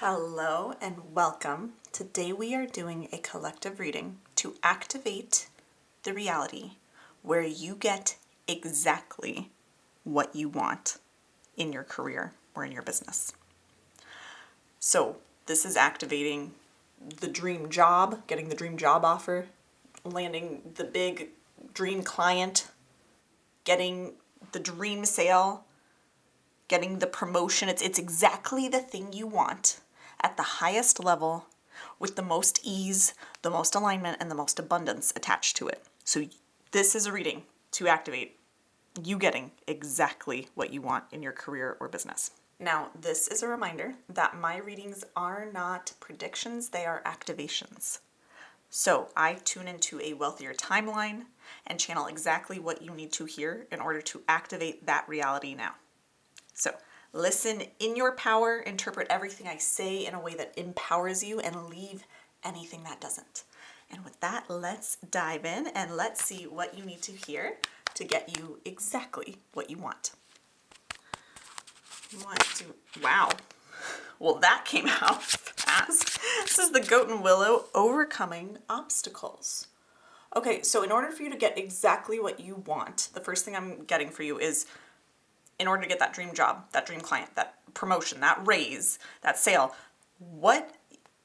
Hello and welcome. Today we are doing a collective reading to activate the reality where you get exactly what you want in your career or in your business. So this is activating the dream job, getting the dream job offer, landing the big dream client, getting the dream sale, getting the promotion. It's exactly the thing you want at the highest level with the most ease, the most alignment, and the most abundance attached to it. So this is a reading to activate you getting exactly what you want in your career or business. Now, this is a reminder that my readings are not predictions, they are activations. So I tune into a wealthier timeline and channel exactly what you need to hear in order to activate that reality now. So listen in your power, interpret everything I say in a way that empowers you, and leave anything that doesn't. And with that, let's dive in and let's see what you need to hear to get you exactly what you want. Wow. Well, that came out fast. This is the Goat and Willow, Overcoming Obstacles. Okay, so in order for you to get exactly what you want, the first thing I'm getting for you is, in order to get that dream job, that dream client, that promotion, that raise, that sale, what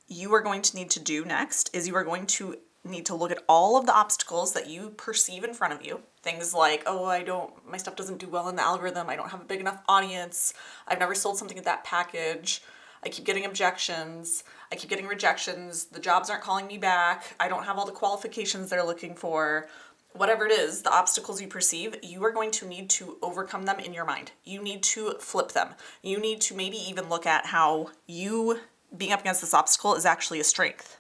you are going to need to do next is you are going to need to look at all of the obstacles that you perceive in front of you. Things like, my stuff doesn't do well in the algorithm. I don't have a big enough audience. I've never sold something at that package. I keep getting objections. I keep getting rejections. The jobs aren't calling me back. I don't have all the qualifications they're looking for. Whatever it is, the obstacles you perceive, you are going to need to overcome them in your mind. You need to flip them. You need to maybe even look at how you being up against this obstacle is actually a strength.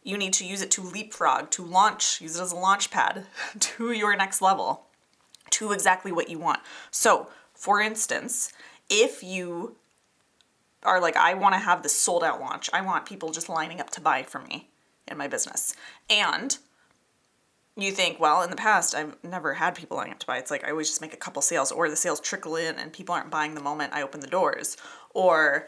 You need to use it to leapfrog, to launch, use it as a launch pad to your next level, to exactly what you want. So, for instance, if you are like, I want to have this sold out launch, I want people just lining up to buy from me in my business. And you think, well, in the past, I've never had people lining up to buy. It's like I always just make a couple sales, or the sales trickle in and people aren't buying the moment I open the doors. Or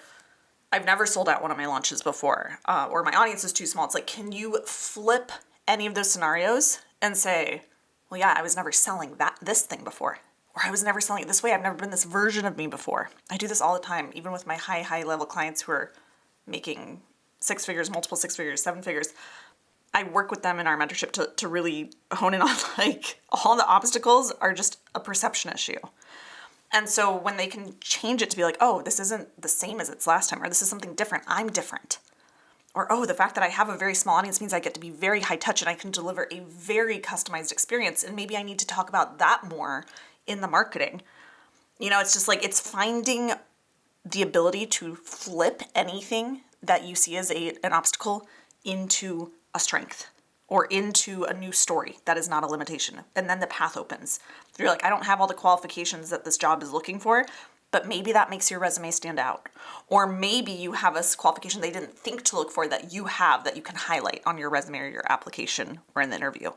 I've never sold out one of my launches before, or my audience is too small. It's like, can you flip any of those scenarios and say, well, yeah, I was never selling this thing before, or I was never selling it this way. I've never been this version of me before. I do this all the time, even with my high level clients who are making six figures, multiple six figures, seven figures. I work with them in our mentorship to really hone in on, like, all the obstacles are just a perception issue. And so when they can change it to be like, oh, this isn't the same as it's last time, or this is something different, I'm different. Or, oh, the fact that I have a very small audience means I get to be very high touch and I can deliver a very customized experience. And maybe I need to talk about that more in the marketing. You know, it's just like, it's finding the ability to flip anything that you see as an obstacle into a strength or into a new story that is not a limitation. And then the path opens. You're like, I don't have all the qualifications that this job is looking for, but maybe that makes your resume stand out. Or maybe you have a qualification they didn't think to look for that you have that you can highlight on your resume or your application or in the interview.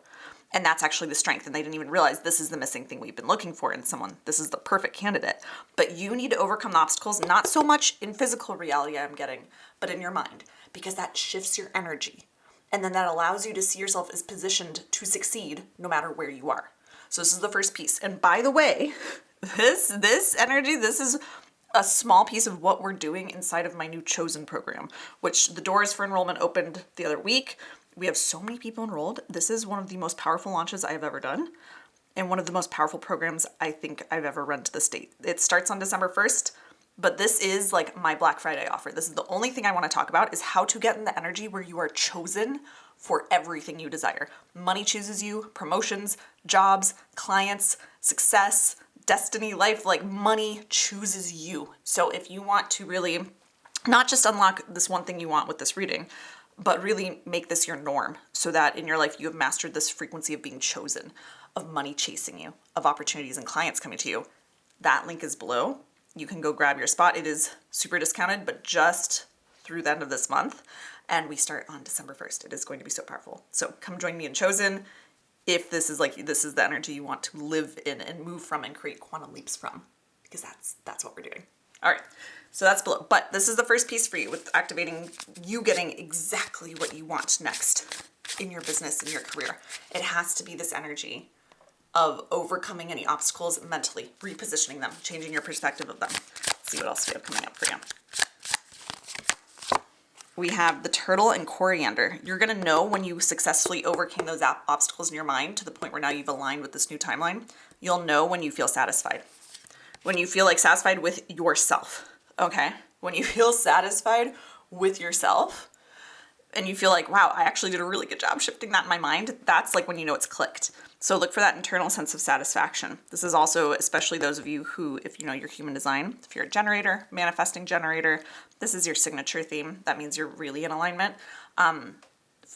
And that's actually the strength. And they didn't even realize this is the missing thing we've been looking for in someone. This is the perfect candidate. But you need to overcome the obstacles, not so much in physical reality I'm getting, but in your mind, because that shifts your energy. And then that allows you to see yourself as positioned to succeed no matter where you are. So this is the first piece. And by the way, this energy, this is a small piece of what we're doing inside of my new Chosen program, which the doors for enrollment opened the other week. We have so many people enrolled. This is one of the most powerful launches I have ever done, and one of the most powerful programs I think I've ever run to this date. It starts on December 1st. But this is like my Black Friday offer. This is the only thing I want to talk about, is how to get in the energy where you are chosen for everything you desire. Money chooses you, promotions, jobs, clients, success, destiny, life, like money chooses you. So if you want to really not just unlock this one thing you want with this reading, but really make this your norm so that in your life you have mastered this frequency of being chosen, of money chasing you, of opportunities and clients coming to you, that link is below. You can go grab your spot. It is super discounted, but just through the end of this month. And we start on December 1st. It is going to be so powerful. So come join me in Chosen if this is the energy you want to live in and move from and create quantum leaps from, because that's what we're doing. All right. So that's below. But this is the first piece for you with activating you getting exactly what you want next in your business, in your career. It has to be this energy of overcoming any obstacles mentally, repositioning them, changing your perspective of them. Let's see what else we have coming up for you. We have the turtle and coriander. You're going to know when you successfully overcame those obstacles in your mind to the point where now you've aligned with this new timeline. You'll know when you feel satisfied. When you feel like satisfied with yourself, okay? When you feel satisfied with yourself and you feel like, wow, I actually did a really good job shifting that in my mind, that's like when you know it's clicked. So look for that internal sense of satisfaction. This is also, especially those of you who, if you know your human design, if you're a generator, manifesting generator, this is your signature theme. That means you're really in alignment.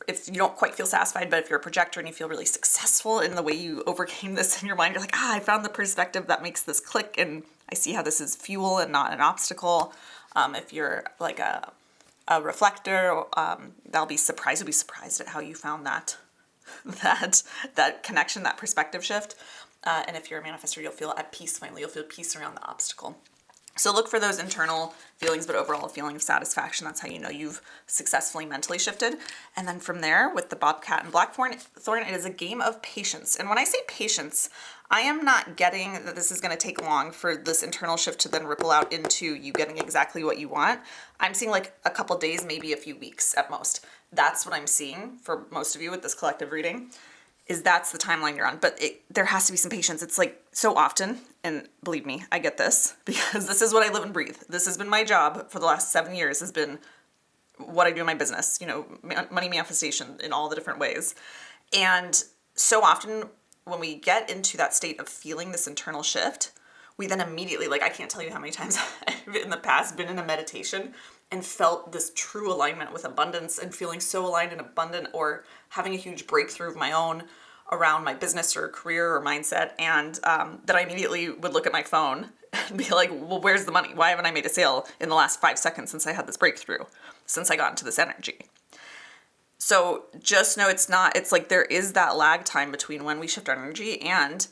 If you don't quite feel satisfied, but if you're a projector and you feel really successful in the way you overcame this in your mind, you're like, I found the perspective that makes this click and I see how this is fuel and not an obstacle. If you're like a reflector, you'll be surprised at how you found that connection, that perspective shift. And if you're a manifestor, you'll feel at peace finally. You'll feel peace around the obstacle. So look for those internal feelings, but overall a feeling of satisfaction. That's how you know you've successfully mentally shifted. And then from there, with the bobcat and blackthorn, it is a game of patience. And when I say patience, I am not getting that this is going to take long for this internal shift to then ripple out into you getting exactly what you want. I'm seeing like a couple days, maybe a few weeks at most. That's what I'm seeing for most of you with this collective reading. That's the timeline you're on. But there has to be some patience. It's like so often, and believe me, I get this because this is what I live and breathe. This has been my job for the last 7 years, has been what I do in my business, money manifestation in all the different ways. And so often when we get into that state of feeling this internal shift, we then immediately, I can't tell you how many times I've in the past been in a meditation and felt this true alignment with abundance and feeling so aligned and abundant, or having a huge breakthrough of my own around my business or career or mindset. And that I immediately would look at my phone and be like, well, where's the money? Why haven't I made a sale in the last 5 seconds since I had this breakthrough, since I got into this energy? So just know it's like there is that lag time between when we shift our energy and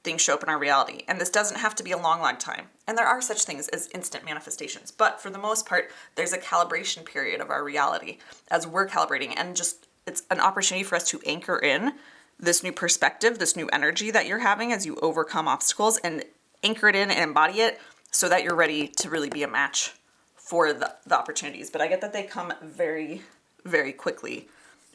things show up in our reality. And this doesn't have to be a long lag time. And there are such things as instant manifestations. But for the most part, there's a calibration period of our reality as we're calibrating. And just it's an opportunity for us to anchor in this new perspective, this new energy that you're having as you overcome obstacles, and anchor it in and embody it so that you're ready to really be a match for the opportunities. But I get that they come very, very quickly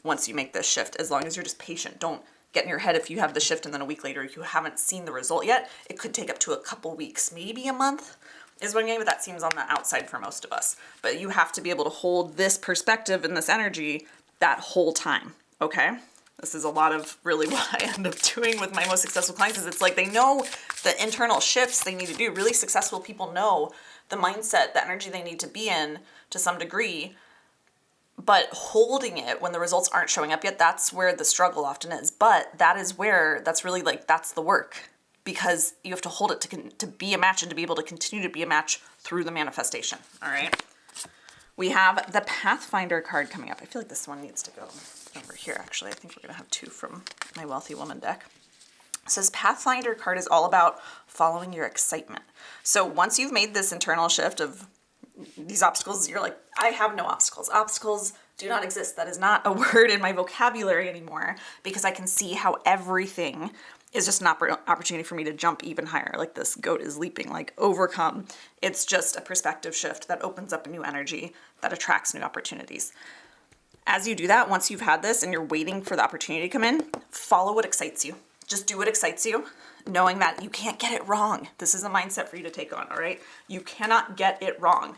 once you make this shift, as long as you're just patient. Don't get in your head if you have the shift and then a week later you haven't seen the result yet. It could take up to a couple weeks, maybe a month is when maybe that seems on the outside for most of us. But you have to be able to hold this perspective and this energy that whole time, okay? This is a lot of really what I end up doing with my most successful clients is it's like they know the internal shifts they need to do. Really successful people know the mindset, the energy they need to be in to some degree. But holding it when the results aren't showing up yet, that's where the struggle often is. But that is where, that's really that's the work. Because you have to hold it to be a match and to be able to continue to be a match through the manifestation. All right. We have the Pathfinder card coming up. I feel like this one needs to go over here, actually. I think we're going to have 2 from my Wealthy Woman deck. It says Pathfinder card is all about following your excitement. So once you've made this internal shift of these obstacles, you're like, I have no obstacles. Obstacles do not exist. That is not a word in my vocabulary anymore, because I can see how everything is just an opportunity for me to jump even higher. Like this goat is leaping, overcome. It's just a perspective shift that opens up a new energy that attracts new opportunities. As you do that, once you've had this and you're waiting for the opportunity to come in, follow what excites you. Just do what excites you, knowing that you can't get it wrong. This is a mindset for you to take on, all right? You cannot get it wrong.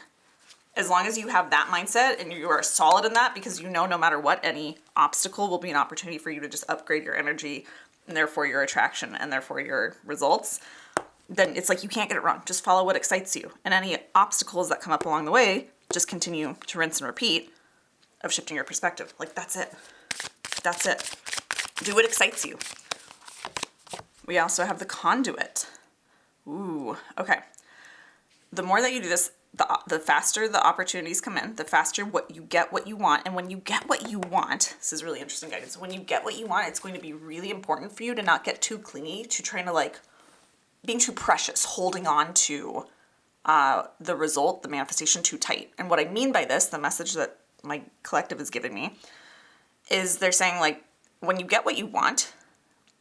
As long as you have that mindset and you are solid in that, because you know no matter what, any obstacle will be an opportunity for you to just upgrade your energy and therefore your attraction and therefore your results, then it's like you can't get it wrong. Just follow what excites you. And any obstacles that come up along the way, just continue to rinse and repeat of shifting your perspective. That's it. That's it. Do what excites you. We also have the conduit. Ooh, okay. The more that you do this, the faster the opportunities come in, the faster you get what you want. And when you get what you want, this is really interesting guidance. When you get what you want, it's going to be really important for you to not get too clingy, to trying to being too precious, holding on to the result, the manifestation, too tight. And what I mean by this, the message that my collective is giving me, is they're saying like, when you get what you want,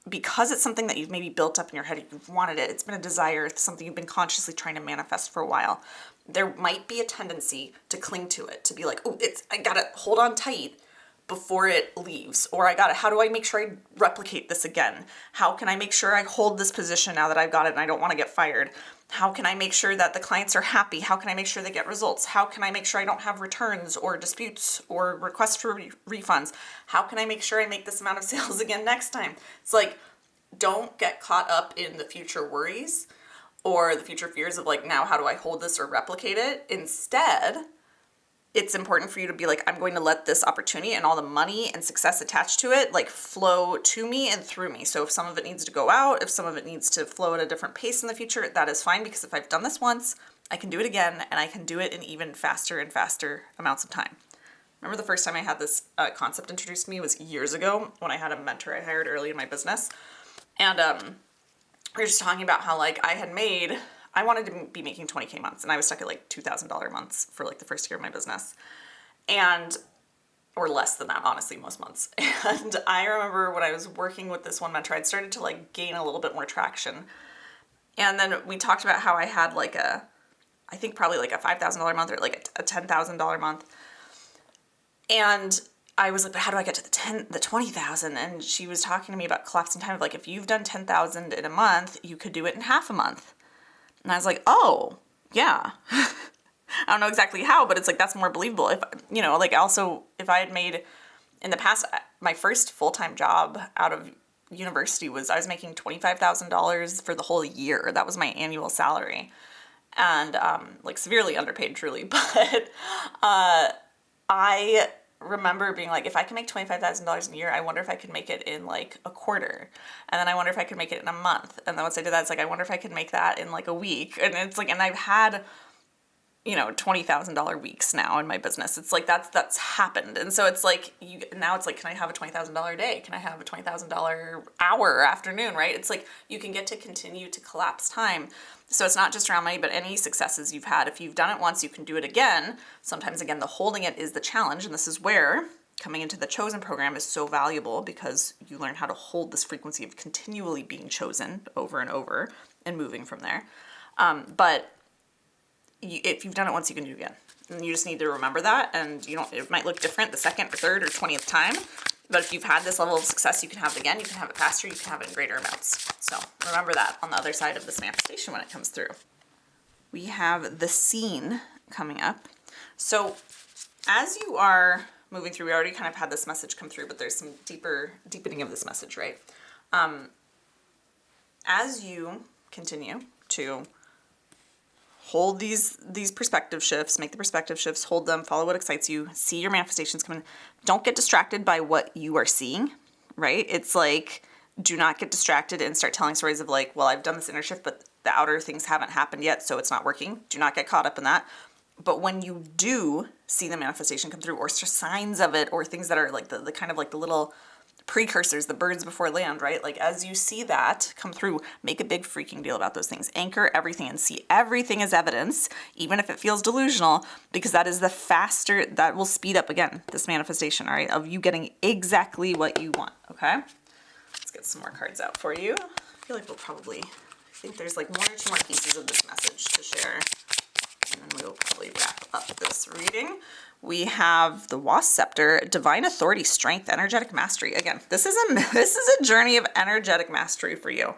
because it's something that you've maybe built up in your head, you've wanted it, it's been a desire, it's something you've been consciously trying to manifest for a while, there might be a tendency to cling to it, to be like, oh, I gotta hold on tight before it leaves, or how do I make sure I replicate this again? How can I make sure I hold this position now that I've got it and I don't want to get fired? How can I make sure that the clients are happy? How can I make sure they get results? How can I make sure I don't have returns or disputes or requests for refunds? How can I make sure I make this amount of sales again next time? It's like, don't get caught up in the future worries or the future fears of like, now how do I hold this or replicate it? Instead, it's important for you to be like, I'm going to let this opportunity and all the money and success attached to it like flow to me and through me. So if some of it needs to go out, if some of it needs to flow at a different pace in the future, that is fine, because if I've done this once, I can do it again, and I can do it in even faster and faster amounts of time. Remember the first time I had this concept introduced to me was years ago when I had a mentor I hired early in my business. And we were just talking about how like I wanted to be making 20K months, and I was stuck at like $2,000 months for like the first year of my business, or less than that, honestly, most months. And I remember when I was working with this one mentor, I'd started to like gain a little bit more traction. And then we talked about how I had like I think probably like a $5,000 month or like a $10,000 month. And I was like, but how do I get to the 20,000? And she was talking to me about collapsing time of like, if you've done 10,000 in a month, you could do it in half a month. And I was like, oh, yeah. I don't know exactly how, but it's like, that's more believable. If, like also, if I had made, in the past, my first full-time job out of university I was making $25,000 for the whole year. That was my annual salary. And, like severely underpaid, truly. But, I remember being like, if I can make $25,000 a year, I wonder if I could make it in like a quarter. And then I wonder if I could make it in a month. And then once I did that, it's like, I wonder if I could make that in like a week. And it's like, and I've had, $20,000 weeks now in my business. It's like, that's happened. And so it's like, now it's like, can I have a $20,000 day? Can I have a $20,000 hour or afternoon, right? It's like, you can get to continue to collapse time. So it's not just around money, but any successes you've had. If you've done it once, you can do it again. Sometimes, again, the holding it is the challenge. And this is where coming into the Chosen program is so valuable, because you learn how to hold this frequency of continually being chosen over and over and moving from there. But if you've done it once, you can do it again. And you just need to remember that. And it might look different the second or third or 20th time. But if you've had this level of success, you can have it again, you can have it faster, you can have it in greater amounts. So remember that on the other side of this manifestation when it comes through. We have the scene coming up. So as you are moving through, we already kind of had this message come through, but there's some deepening of this message, right? As you continue to hold these perspective shifts, make the perspective shifts, hold them, follow what excites you, see your manifestations come in. Don't get distracted by what you are seeing, right? It's like, do not get distracted and start telling stories of like, well, I've done this inner shift, but the outer things haven't happened yet, so it's not working. Do not get caught up in that. But when you do see the manifestation come through, or signs of it, or things that are like the kind of like the little precursors, the birds before land, right? Like as you see that come through, make a big freaking deal about those things. Anchor everything and see everything as evidence, even if it feels delusional, because that is that will speed up, again, this manifestation, all right, of you getting exactly what you want, okay? Let's get some more cards out for you. I feel like I think there's like one or two more pieces of this message to share, and then we'll probably wrap up this reading. We have the Wasp Scepter, Divine Authority, Strength, Energetic Mastery. Again, this is a journey of energetic mastery for you.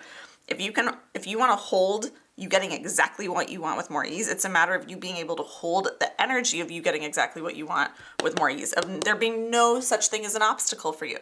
If you want to hold you getting exactly what you want with more ease, it's a matter of you being able to hold the energy of you getting exactly what you want with more ease, of there being no such thing as an obstacle for you.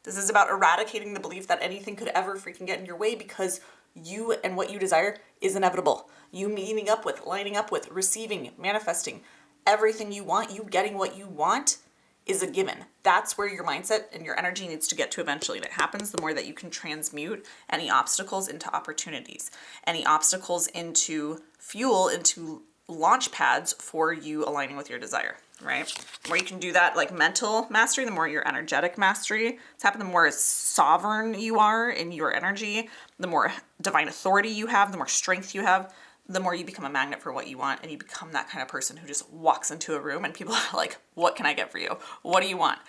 This is about eradicating the belief that anything could ever freaking get in your way, because you and what you desire is inevitable. You meeting up with, lining up with, receiving, manifesting, everything you want, you getting what you want is a given. That's where your mindset and your energy needs to get to eventually. And it happens the more that you can transmute any obstacles into opportunities, any obstacles into fuel, into launch pads for you aligning with your desire, right? The more you can do that, like mental mastery, the more your energetic mastery it's happened, the more sovereign you are in your energy, the more divine authority you have, the more strength you have, the more you become a magnet for what you want, and you become that kind of person who just walks into a room and people are like, what can I get for you? What do you want?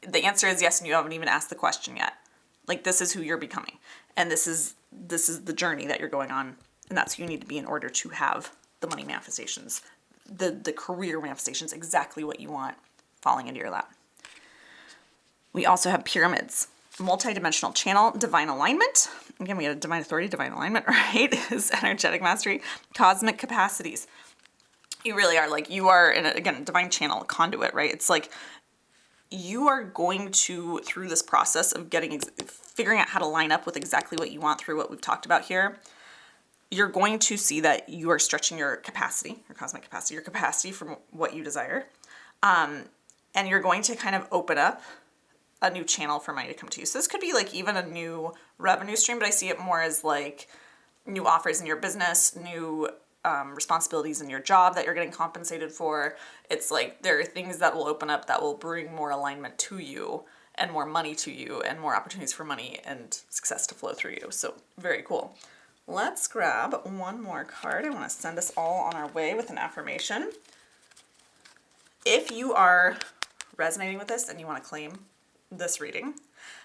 The answer is yes, and you haven't even asked the question yet. Like, this is who you're becoming. And this is the journey that you're going on. And that's who you need to be in order to have the money manifestations, the career manifestations, exactly what you want falling into your lap. We also have pyramids, multidimensional channel, divine alignment. Again, we had divine authority, divine alignment, right? Is energetic mastery, cosmic capacities. You really are like, you are in again, divine channel, conduit, right? It's like you are going to, through this process of figuring out how to line up with exactly what you want through what we've talked about here, you're going to see that you are stretching your capacity, your cosmic capacity, your capacity from what you desire. And you're going to kind of open up a new channel for money to come to you. So this could be like even a new revenue stream, but I see it more as like new offers in your business, new responsibilities in your job that you're getting compensated for. It's like there are things that will open up that will bring more alignment to you and more money to you and more opportunities for money and success to flow through you. So very cool. Let's grab one more card. I want to send us all on our way with an affirmation. If you are resonating with this and you want to claim this reading,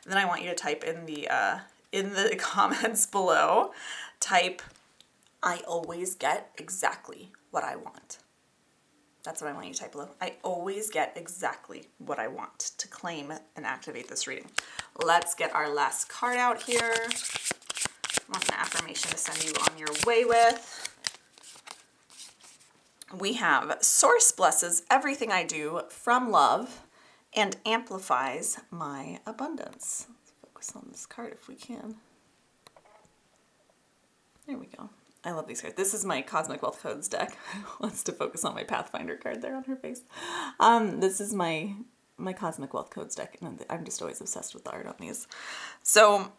then I want you to type in the comments below, type, I always get exactly what I want. That's what I want you to type below. I always get exactly what I want to claim and activate this reading. Let's get our last card out here. I want an affirmation to send you on your way with. We have, Source blesses everything I do from love and amplifies my abundance. Let's focus on this card if we can. There we go. I love these cards. This is my Cosmic Wealth Codes deck. Wants to focus on my Pathfinder card there on her face. This is my Cosmic Wealth Codes deck, and I'm just always obsessed with the art on these. So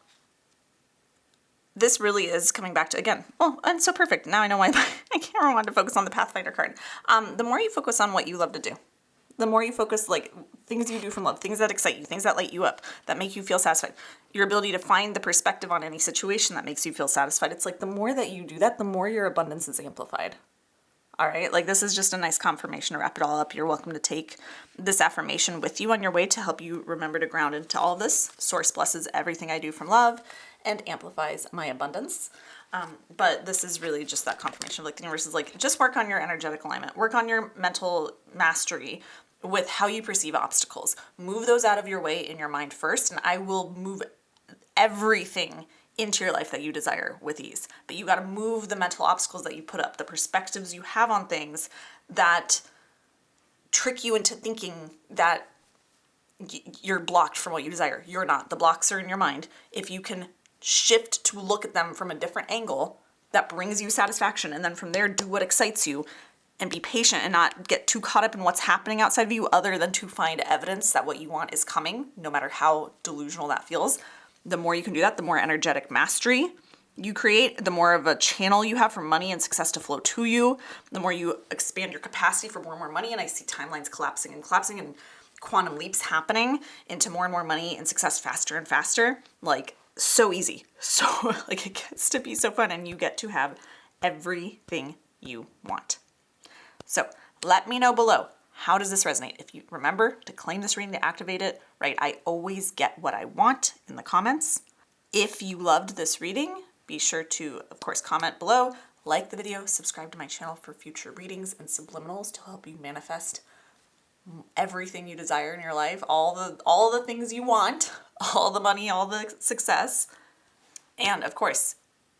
this really is coming back to, again, oh, and so perfect. Now I know why I can't remember to focus on the Pathfinder card. The more you focus on what you love to do, the more you focus, like, things you do from love, things that excite you, things that light you up, that make you feel satisfied, your ability to find the perspective on any situation that makes you feel satisfied. It's like the more that you do that, the more your abundance is amplified. All right, like this is just a nice confirmation to wrap it all up. You're welcome to take this affirmation with you on your way to help you remember to ground into all of this. Source blesses everything I do from love and amplifies my abundance. But this is really just that confirmation of like the universe is like, just work on your energetic alignment, work on your mental mastery with how you perceive obstacles. Move those out of your way in your mind first, and I will move everything into your life that you desire with ease. But you got to move the mental obstacles that you put up, the perspectives you have on things that trick you into thinking that you're blocked from what you desire. You're not. The blocks are in your mind. If you can shift to look at them from a different angle, that brings you satisfaction, and then from there do what excites you and be patient and not get too caught up in what's happening outside of you other than to find evidence that what you want is coming, no matter how delusional that feels. The more you can do that, the more energetic mastery you create, the more of a channel you have for money and success to flow to you, the more you expand your capacity for more and more money. And I see timelines collapsing and quantum leaps happening into more and more money and success faster and faster. Like, so easy. So, like, it gets to be so fun, and you get to have everything you want. So let me know below, how does this resonate? If you remember to claim this reading, to activate it, right? I always get what I want in the comments. If you loved this reading, be sure to, of course, comment below, like the video, subscribe to my channel for future readings and subliminals to help you manifest everything you desire in your life, all the things you want, all the money, all the success. And of course,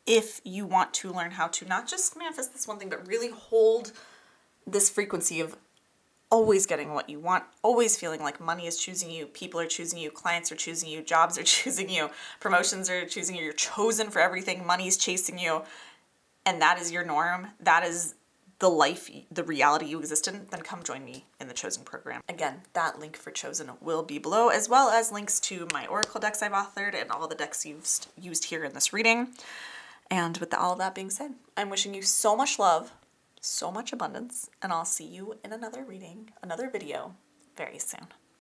if you want to learn how to not just manifest this one thing, but really hold this frequency of always getting what you want, always feeling like money is choosing you, people are choosing you, clients are choosing you, jobs are choosing you, promotions are choosing you, you're chosen for everything, money's chasing you, and that is your norm, that is the life, the reality you exist in, then come join me in the Chosen program. Again, that link for Chosen will be below, as well as links to my Oracle decks I've authored and all the decks used here in this reading. And with all of that being said, I'm wishing you so much love, so much abundance, and I'll see you in another reading, another video very soon.